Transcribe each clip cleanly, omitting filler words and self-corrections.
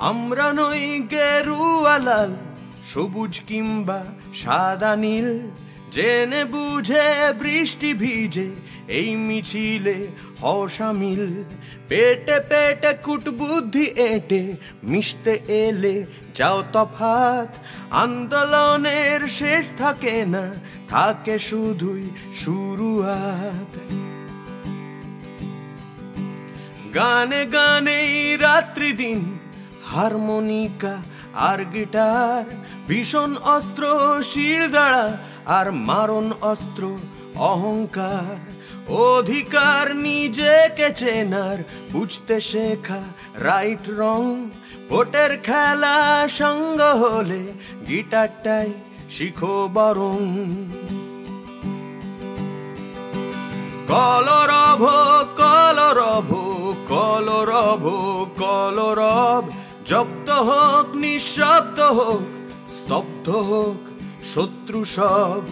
আমরা নই গেরুয়া লাল, সবুজ কিংবা সাদা নীল, জেনে বুঝে বৃষ্টি ভিজে এই মিছিলে হও শামিল। পেটে পেটে কুটবুদ্ধি এঁটে মিশতে এলে যাও তফাত, আন্দোলনের শেষ থাকে না, থাকে শুধুই শুরুয়াত। গানে গানে রাত্রি দিন, হারমোনিকা আর গিটার, ভীষণ অস্ত্র শিরদাঁড়া আর মারণ অস্ত্র অহংকার। অধিকার নিজেকে চেনার, বুঝতে শেখা রাইট রং, ভোটের খেলা সঙ্গ হলে গিটারটাই শিখো বরং। কলরব কলরব কলরব কলরব, জব্দ হোক নিঃশব্দ হোক, স্তব্ধ হোক শত্রু সব।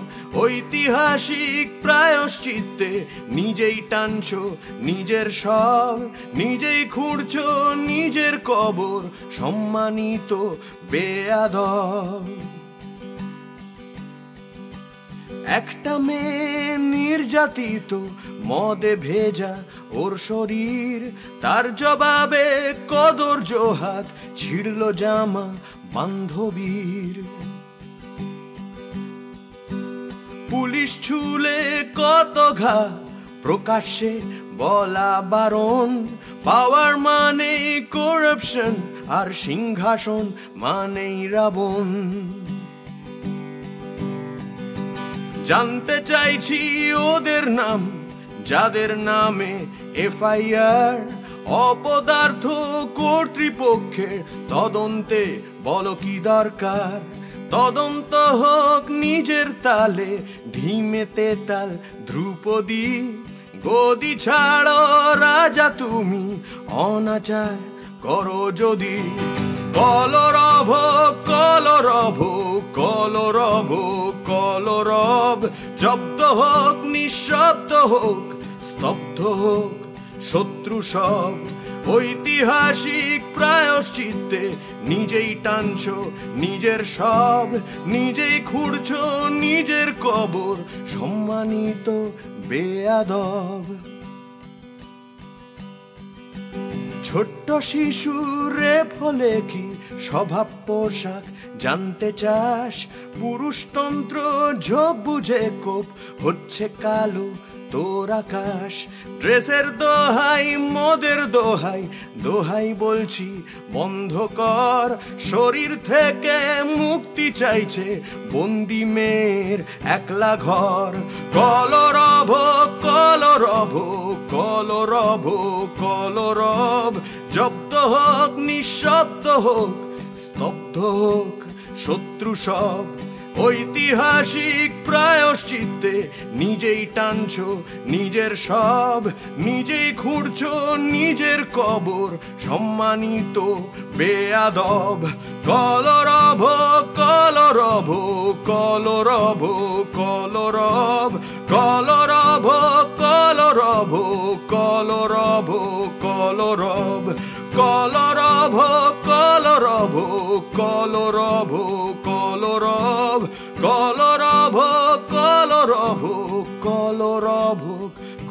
ঐতিহাসিক প্রায়শ্চিত্তে নিজেই টানছো নিজের সব, নিজেই খুঁড়ছো নিজের কবর, সম্মানিত বেয়াদব। একটা মেয়ে নির্যাতিত, মদে ভেজা ওর শরীর, তার জবাবে কদর জোহাত, ছিড়ল জামা বান্ধবীর। পুলিশ ছুলে কত ঘা, প্রকাশ্যে বলা বারণ, পাওয়ার মানে করাপশন আর সিংহাসন মানেই রাবণ। জানতে চাইছি ওদের নাম, যাদের নামে এফআইআর, অপদার্থ কর্তৃপক্ষের তদন্তে বলো কি দরকার। তদন্ত হোক নিজের তালে, ধিমেতে তাল ধ্রুপদী, গদি ছাড়ো রাজা তুমি, অনাচার করো যদি। কলরব কলরব কলরব কলরব, জব্দ হোক নিঃশব্দ হোক, স্তব্ধ হোক শত্রু সব। ঐতিহাসিক প্রায়শ্চিত্তে নিজেই টানছো নিজের সব, নিজেই খুঁড়ছো নিজের কবর, সম্মানিত বেয়াদব। ছোট্ট শিশুর রেপ হলে কি স্বভাব পোশাক জানতে চাস? পুরুষতন্ত্র ঝোপ বুঝে কোপ হচ্ছে কালো তোর আকাশ। ড্রেসের দোহাই মদের দোহাই, দোহাই বলছি বন্ধ কর। শরীর থেকে মুক্তি চাইছে বন্দি মেয়ের একলা ঘর। কলরব কলরব কলরব কলরব, জব্দ হোক নিঃশব্দ হোক, স্তব্ধ হোক শত্রু সব। ঐতিহাসিক প্রায়শ্চিত্তে নিজেই টানছো নিজের সব, নিজেই খুঁড়ছো নিজের কবর, সম্মানিত বেয়াদব। কলরব কলরব কলরব কলরব কলরব কলরব কলরব কলরব কলরব কলরব কলরব কলরব কলরব কলরব কলরব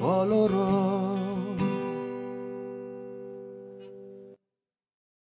কলরব।